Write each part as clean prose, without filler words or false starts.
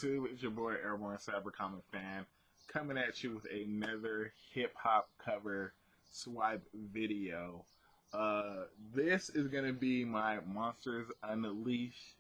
YouTube? It's your boy Airborne Sapper comic fan coming at you with another hip hop cover swipe video. This is gonna be my Monsters Unleashed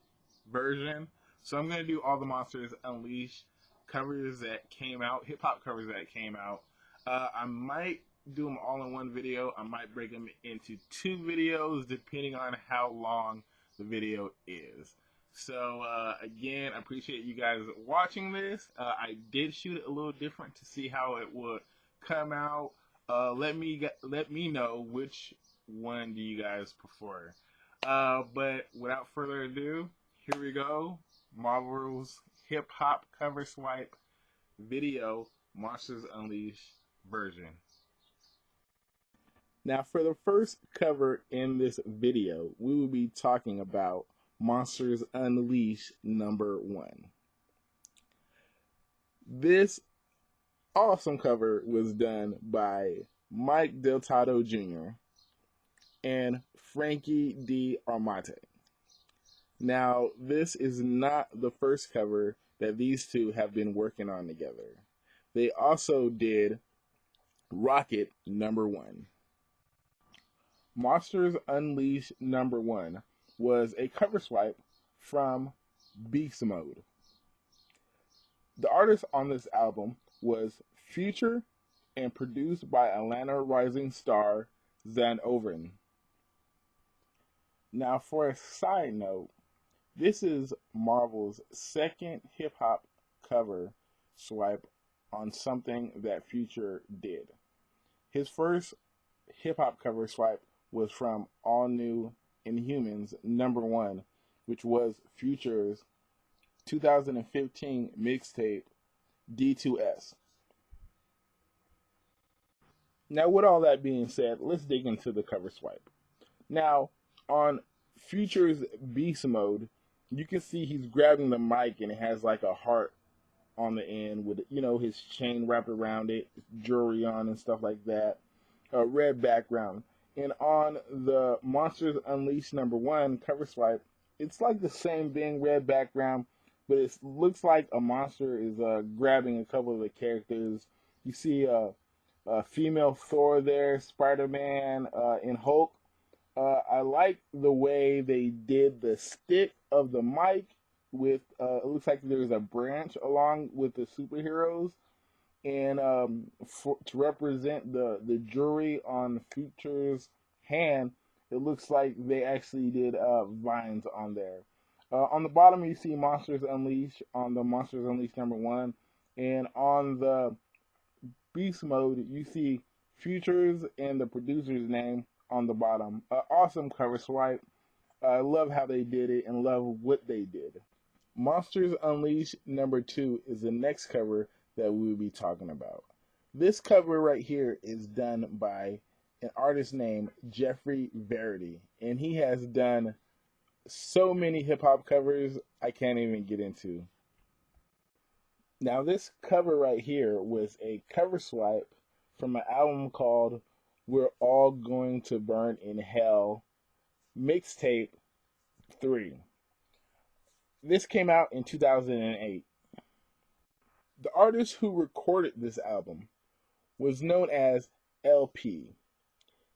version. So I'm gonna do all the Monsters Unleashed covers that came out, hip hop covers that came out. I might do them all in one video. I might break them into two videos depending on how long the video is. So again, I appreciate you guys watching this. I did shoot it a little different to see how it would come out. Let me know which one do you guys prefer. But without further ado, here we go. Marvel's hip hop cover swipe video, Monsters Unleashed version. Now, for the first cover in this video, we will be talking about Monsters Unleashed #1. This awesome cover was done by Mike Delgado Jr. and Frankie D'Armate. Now, this is not the first cover that these two have been working on together. They also did Rocket #1. Monsters Unleashed #1 was a cover swipe from Beast Mode. The artist on this album was Future and produced by Atlanta rising star Zan Overn. Now, for a side note, this is Marvel's second hip hop cover swipe on something that Future did. His first hip hop cover swipe was from All New Inhumans #1, which was Future's 2015 mixtape D2S. Now, with all that being said, let's dig into the cover swipe. Now, on Future's Beast Mode, you can see he's grabbing the mic and it has like a heart on the end with, you know, his chain wrapped around it, jewelry on and stuff like that, a red background. And on the Monsters Unleashed #1 cover swipe, it's like the same thing, red background, but it looks like a monster is grabbing a couple of the characters. You see a female Thor there, Spider-Man, and Hulk. I like the way they did the stick of the mic with, it looks like there's a branch along with the superheroes. And to represent the jewelry on Future's hand, it looks like they actually did vines on there. On the bottom, you see Monsters Unleashed on the Monsters Unleashed #1. And on the Beast Mode, you see Future's and the producer's name on the bottom. Awesome cover swipe. I love how they did it and love what they did. Monsters Unleashed #2 is the next cover that we will be talking about. This cover right here is done by an artist named Jeffrey Verity, and he has done so many hip-hop covers I can't even get into. Now, this cover right here was a cover swipe from an album called We're All Going to Burn in Hell Mixtape 3. This came out in 2008. The artist who recorded this album was known as LP.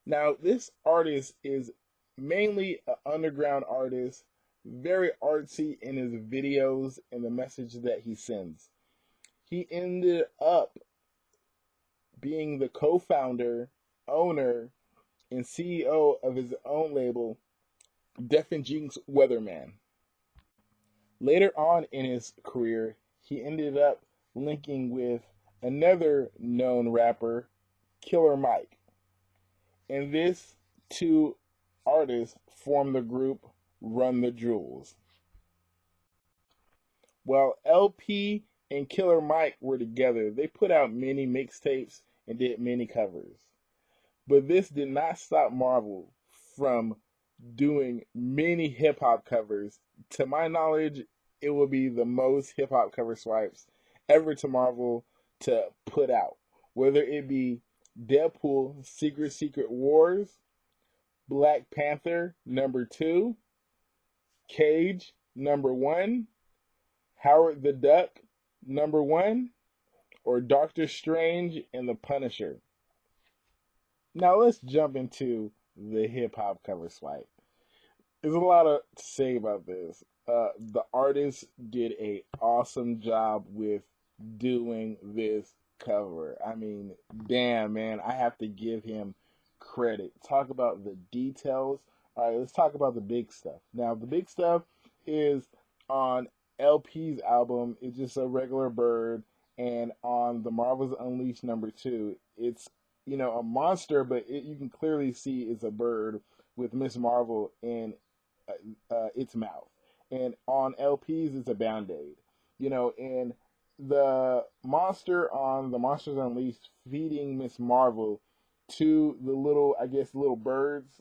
Now, this artist is mainly an underground artist, very artsy in his videos and the message that he sends. He ended up being the co-founder, owner, and CEO of his own label, Def and Jinx Weatherman. Later on in his career, he ended up linking with another known rapper, Killer Mike. And these two artists formed the group Run the Jewels. While LP and Killer Mike were together, they put out many mixtapes and did many covers. But this did not stop Marvel from doing many hip-hop covers. To my knowledge, it will be the most hip-hop cover swipes ever to Marvel to put out. Whether it be Deadpool Secret Wars, Black Panther #2, Cage #1, Howard the Duck, #1, or Doctor Strange and the Punisher? Now let's jump into the hip hop cover swipe. There's a lot to say about this. The artist did a awesome job with doing this cover. I mean, damn man, I have to give him credit. Talk about the details. All right, let's talk about the big stuff. Now, the big stuff is on LP's album. It's just a regular bird, and on the Marvels Unleashed #2, it's a monster, but you can clearly see it's a bird with Miss Marvel in its mouth. And on LPs, it's a Band-Aid. And the monster on the Monsters Unleashed feeding Miss Marvel to the little birds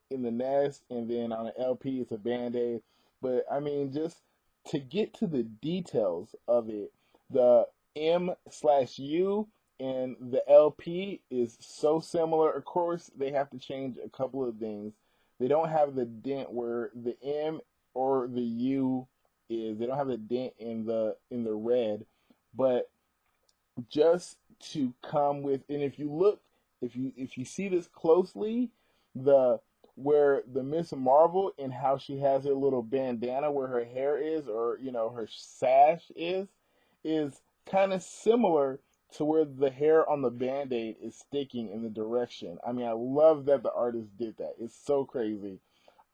in the nest, and then on an LP, it's a Band-Aid. But I mean, just to get to the details of it, the M/U and the LP is so similar. Of course, they have to change a couple of things. They don't have the dent where the M or the U is. They don't have the dent in the red, but just to come with, and if you look, if you see this closely, the where the Miss Marvel and how she has her little bandana where her hair is, or her sash is kind of similar to where the hair on the Band-Aid is sticking in the direction. I mean, I love that the artist did that. It's so crazy.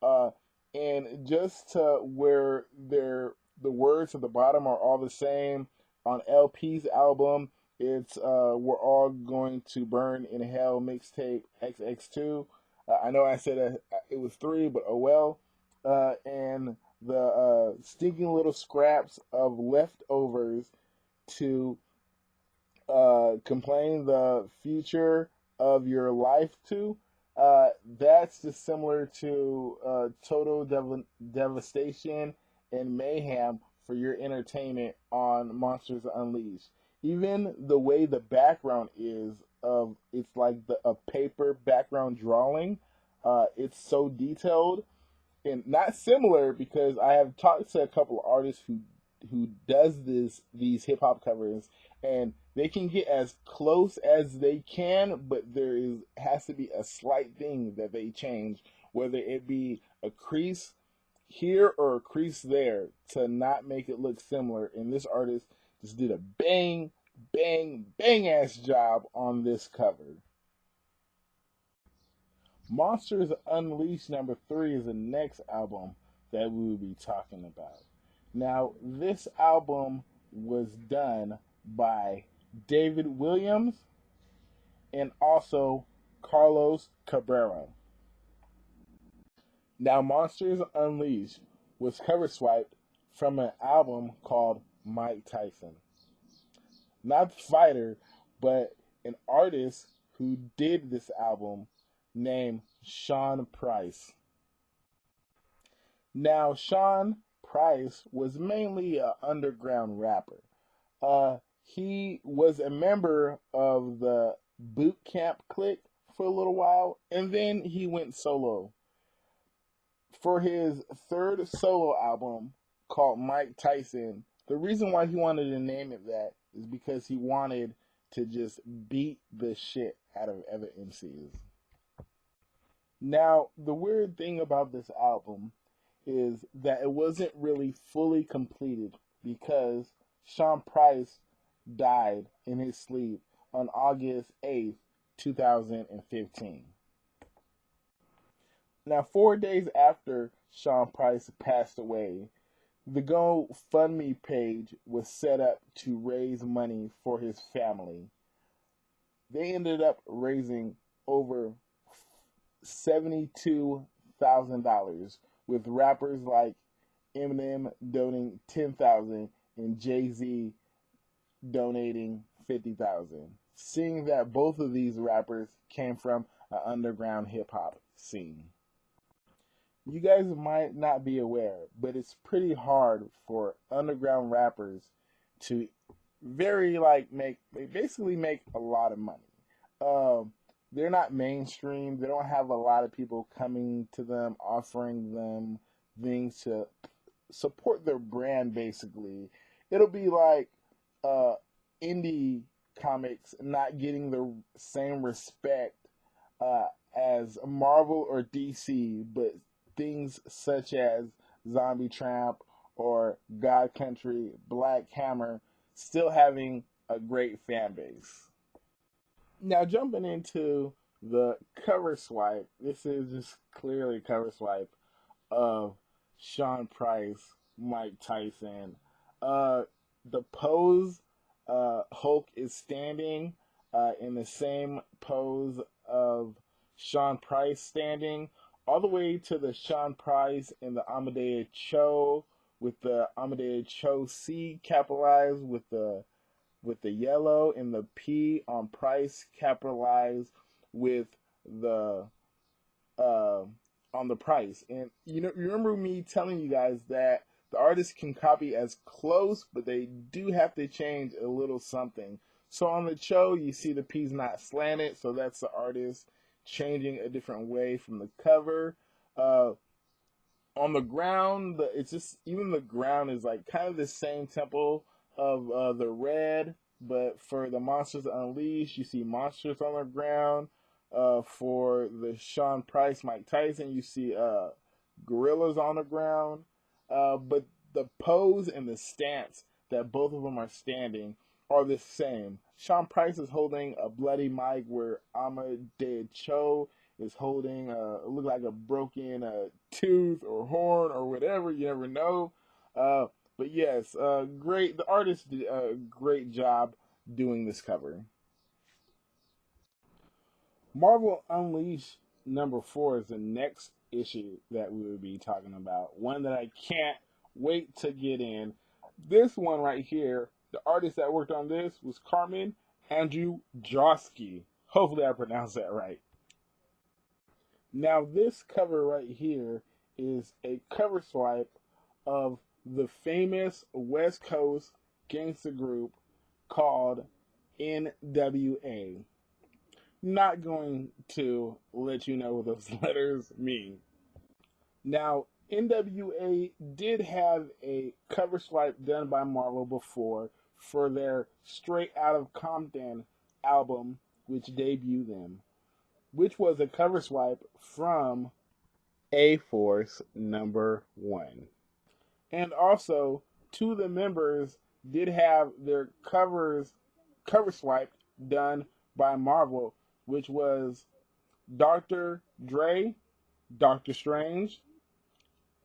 Uh, and just to where the words at the bottom are all the same. On LP's album, it's We're All Going to Burn in Hell mixtape XX2. I know I said it was 3, but oh well. And the stinking little scraps of leftovers to complain the future of your life to. That's just similar to total devastation and mayhem for your entertainment on Monsters Unleashed. Even the way the background is it's like a paper background drawing. It's so detailed and not similar, because I have talked to a couple of artists who does these hip hop covers, and they can get as close as they can, but has to be a slight thing that they change, whether it be a crease here or a crease there, to not make it look similar. And this artist just did a bang, bang, bang ass job on this cover. Monsters Unleashed #3 is the next album that we will be talking about. Now, this album was done by David Williams and also Carlos Cabrera. Now, Monsters Unleashed was cover swiped from an album called Mike Tyson. Not the fighter, but an artist who did this album named Sean Price. Now, Sean Price was mainly an underground rapper. He was a member of the Boot Camp clique for a little while, and then he went solo. For his third solo album called Mike Tyson, the reason why he wanted to name it that is because he wanted to just beat the shit out of other MCs. Now, the weird thing about this album is that it wasn't really fully completed because Sean Price died in his sleep on August 8th, 2015. Now, 4 days after Sean Price passed away, the GoFundMe page was set up to raise money for his family. They ended up raising over $72,000, with rappers like Eminem donating $10,000 and Jay-Z donating $50,000. Seeing that both of these rappers came from an underground hip hop scene. You guys might not be aware, but it's pretty hard for underground rappers to basically make a lot of money. They're not mainstream. They don't have a lot of people coming to them, offering them things to support their brand, basically. It'll be like indie comics not getting the same respect uh, as Marvel or DC, but things such as Zombie Tramp or God Country, Black Hammer still having a great fan base. Now, jumping into the cover swipe, this is just clearly a cover swipe of Sean Price, Mike Tyson. Uh, the pose Hulk is standing in the same pose of Sean Price standing, all the way to the Sean Price and the Amadeus Cho with the Amadeus Cho C capitalized with the yellow and the P on Price capitalized with the uh, on the price. And you remember me telling you guys that the artist can copy as close, but they do have to change a little something. So on the Cho, you see the P's not slanted, so that's the artist changing a different way from the cover. On the ground, it's just even the ground is like kind of the same tempo of the red, but for the Monsters Unleashed, you see monsters on the ground. For the Sean Price, Mike Tyson, you see gorillas on the ground. But the pose and the stance that both of them are standing are the same. Sean Price is holding a bloody mic where Amadeus Cho is holding look like a broken tooth or horn or whatever. You never know. But yes, great. The artist did a great job doing this cover. Marvel Unleashed #4 is the next issue that we will be talking about. One that I can't wait to get in. This one right here, the artist that worked on this was Carmen Andrew Josky. Hopefully I pronounced that right. Now this cover right here is a cover swipe of the famous West Coast gangster group called NWA. Not going to let you know what those letters mean. Now, NWA did have a cover swipe done by Marvel before for their Straight Outta Compton album, which debuted them, which was a cover swipe from A-Force #1. And also, two of the members did have their cover swipe done by Marvel, which was Dr. Dre, Doctor Strange,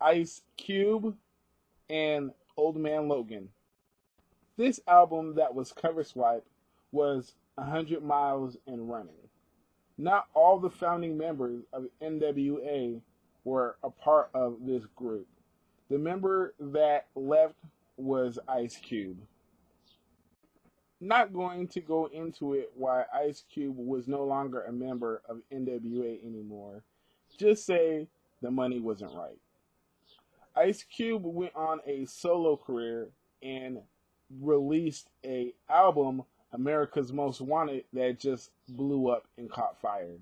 Ice Cube, and Old Man Logan. This album that was cover swipe was 100 Miles and Running. Not all the founding members of NWA were a part of this group. The member that left was Ice Cube. Not going to go into it why Ice Cube was no longer a member of NWA anymore. Just say the money wasn't right. Ice Cube went on a solo career and released an album, America's Most Wanted, that just blew up and caught fire.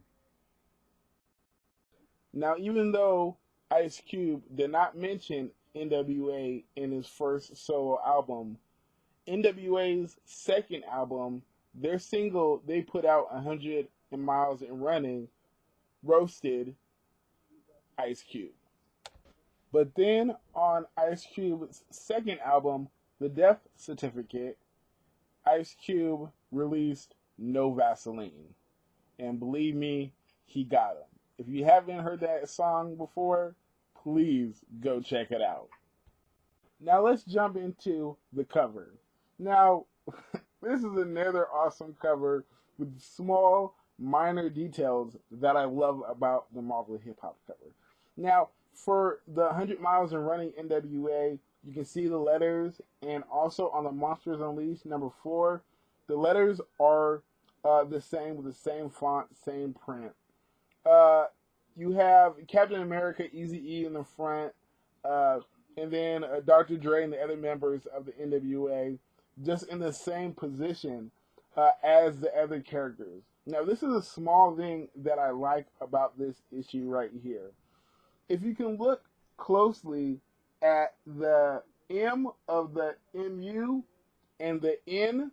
Now, even though Ice Cube did not mention NWA in his first solo album, NWA's second album, their single they put out 100 Miles and Running, roasted Ice Cube. But then on Ice Cube's second album, The Death Certificate, Ice Cube released No Vaseline. And believe me, he got him. If you haven't heard that song before, please go check it out. Now let's jump into the cover. Now, this is another awesome cover with small, minor details that I love about the Marvel Hip Hop cover. Now, for the 100 Miles and Running NWA, you can see the letters, and also on the Monsters Unleashed #4, the letters are the same with the same font, same print. You have Captain America, Eazy-E in the front, and then Dr. Dre and the other members of the NWA just in the same position as the other characters. Now, this is a small thing that I like about this issue right here. If you can look closely at the M of the MU and the N,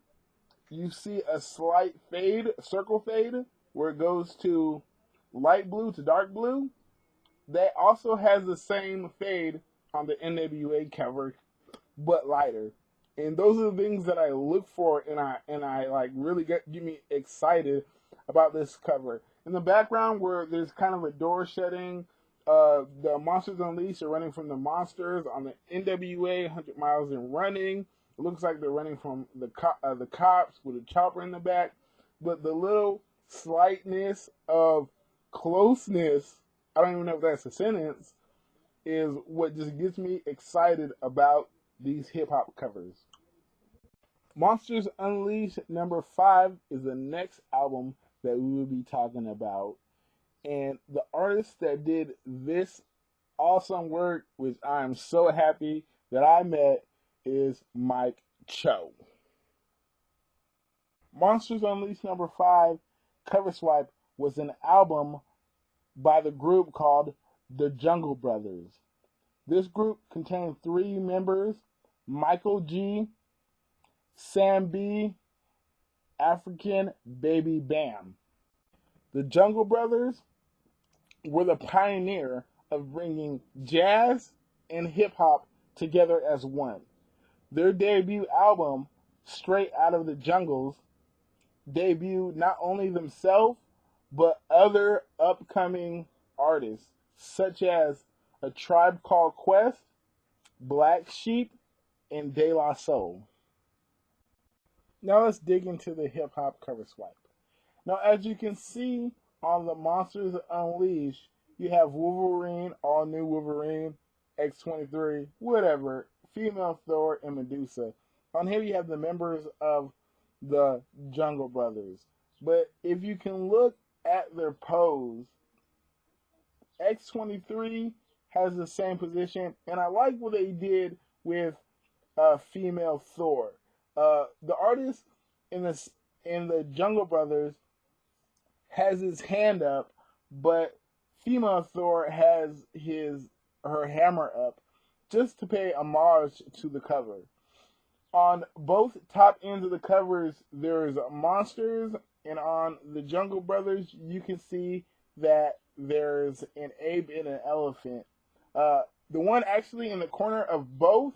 you see a slight fade, circle fade, where it goes to light blue to dark blue. That also has the same fade on the NWA cover, but lighter. And those are the things that I look for, and I like really get me excited about this cover. In the background, where there's kind of a door shutting, the Monsters Unleashed are running from the monsters. On the NWA, 100 Miles and Running, it looks like they're running from the cops with a chopper in the back. But the little slightness of closeness, I don't even know if that's a sentence, is what just gets me excited about these hip-hop covers. Monsters Unleashed number 5 is the next album that we will be talking about. And the artist that did this awesome work, which I am so happy that I met, is Mike Cho. Monsters Unleashed number 5, Cover Swipe, was an album by the group called the Jungle Brothers. This group contained 3 members: Michael G, Sam B, African Baby Bam. The Jungle Brothers were the pioneer of bringing jazz and hip-hop together as one. Their debut album, Straight Out of the Jungles, debuted not only themselves, but other upcoming artists, such as A Tribe Called Quest, Black Sheep, and De La Soul. Now let's dig into the hip-hop cover swipe. Now, as you can see on the Monsters Unleashed, you have Wolverine, all new Wolverine, X-23, whatever, female Thor, and Medusa. On here you have the members of the Jungle Brothers. But if you can look at their pose, X-23 has the same position, and I like what they did with female Thor. The artist in the Jungle Brothers has his hand up, but female Thor has her hammer up, just to pay homage to the cover. On both top ends of the covers, there's monsters, and on the Jungle Brothers, you can see that there's an ape and an elephant. The one actually in the corner of both,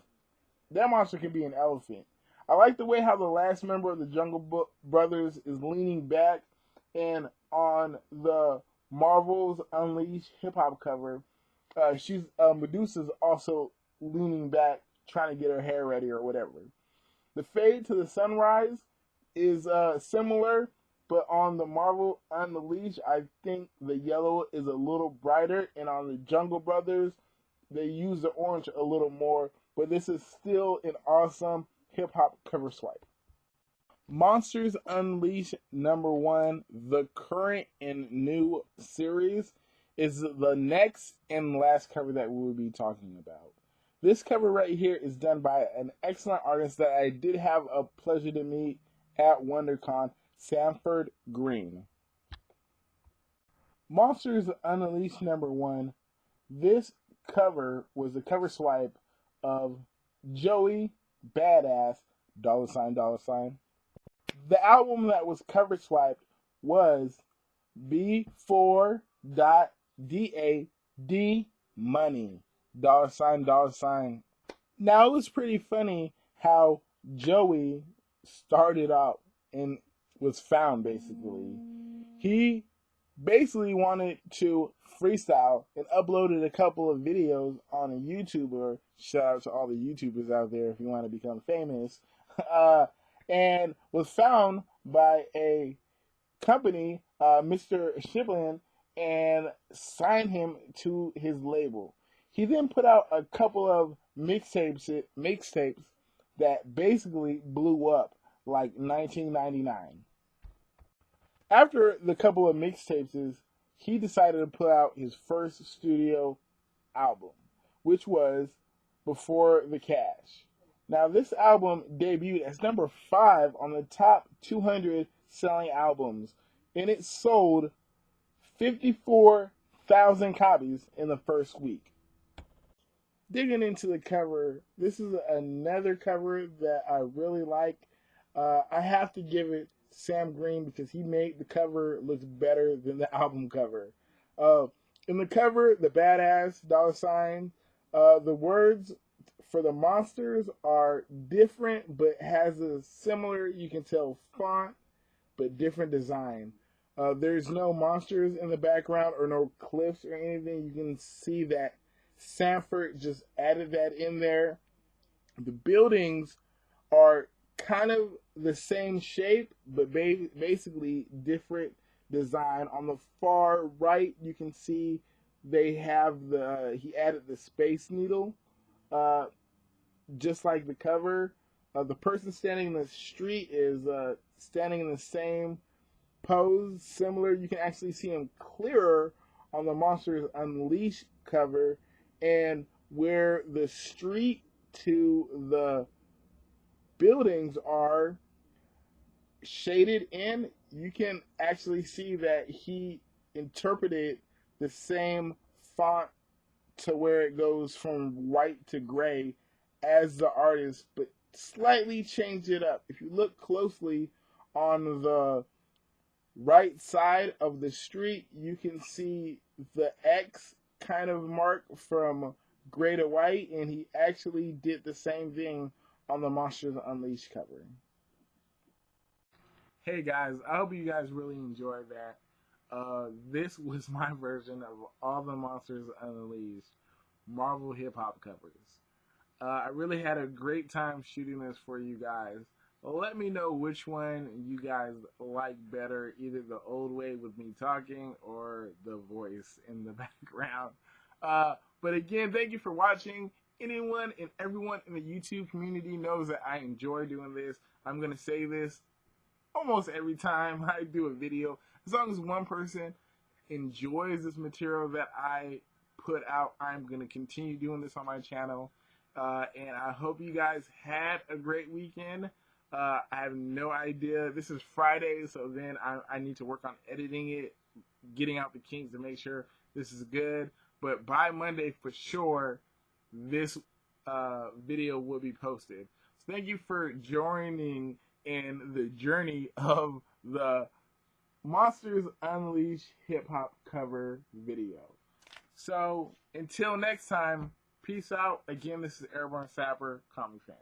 that monster can be an elephant. I like the way how the last member of the Jungle Brothers is leaning back, and on the Marvel's Unleashed hip-hop cover, Medusa's also leaning back, trying to get her hair ready or whatever. The fade to the sunrise is similar, but on the Marvel Unleashed, I think the yellow is a little brighter, and on the Jungle Brothers, they use the orange a little more, but this is still an awesome hip-hop cover swipe. Monsters Unleashed number 1, the current and new series, is the next and last cover that we will be talking about. This cover right here is done by an excellent artist that I did have a pleasure to meet at WonderCon, Sanford Green. Monsters Unleashed number 1, this cover was the cover swipe of Joey Badass $$. The album that was cover swiped was B4.DAD Money $$. Now, it was pretty funny how Joey started out and was found, basically. He basically wanted to freestyle and uploaded a couple of videos on a YouTuber. Shout out to all the YouTubers out there if you want to become famous. And was found by a company, Mr. Shiplin, and signed him to his label. He then put out a couple of mixtapes that basically blew up like 1999. After the couple of mixtapes, he decided to put out his first studio album, which was Before the Cash. Now, this album debuted as number 5 on the top 200 selling albums, and it sold 54,000 copies in the first week. digging into the cover, this is another cover that I really like. I have to give it Sam Green because he made the cover look better than the album cover. Uh, in the cover, the badass dollar sign, the words for the monsters are different but has a similar, you can tell, font but different design. There's no monsters in the background or no cliffs or anything. You can see that Sanford just added that in there. The buildings are kind of the same shape, but basically different design. On the far right, you can see they have he added the Space Needle, uh, just like the cover. The person standing in the street is standing in the same pose, similar. You can actually see him clearer on the Monsters Unleashed cover, and where the street to the buildings are shaded in, you can actually see that he interpreted the same font to where it goes from white to gray as the artist, but slightly changed it up. If you look closely on the right side of the street, you can see the X kind of mark from gray to white, and he actually did the same thing on the Monsters Unleashed cover. Hey guys, I hope you guys really enjoyed that. This was my version of all the Monsters Unleashed Marvel hip hop covers. I really had a great time shooting this for you guys. Let me know which one you guys like better, either the old way with me talking or the voice in the background. But again, thank you for watching. Anyone and everyone in the YouTube community knows that I enjoy doing this. I'm going to say this almost every time I do a video. As long as one person enjoys this material that I put out, I'm going to continue doing this on my channel. And I hope you guys had a great weekend. I have no idea. This is Friday, so then I need to work on editing it, getting out the kinks to make sure this is good. But by Monday, for sure, this video will be posted. So thank you for joining in the journey of the Monsters Unleashed hip hop cover video. So until next time, peace out. Again, this is Airborne Sapper, Comic Fan.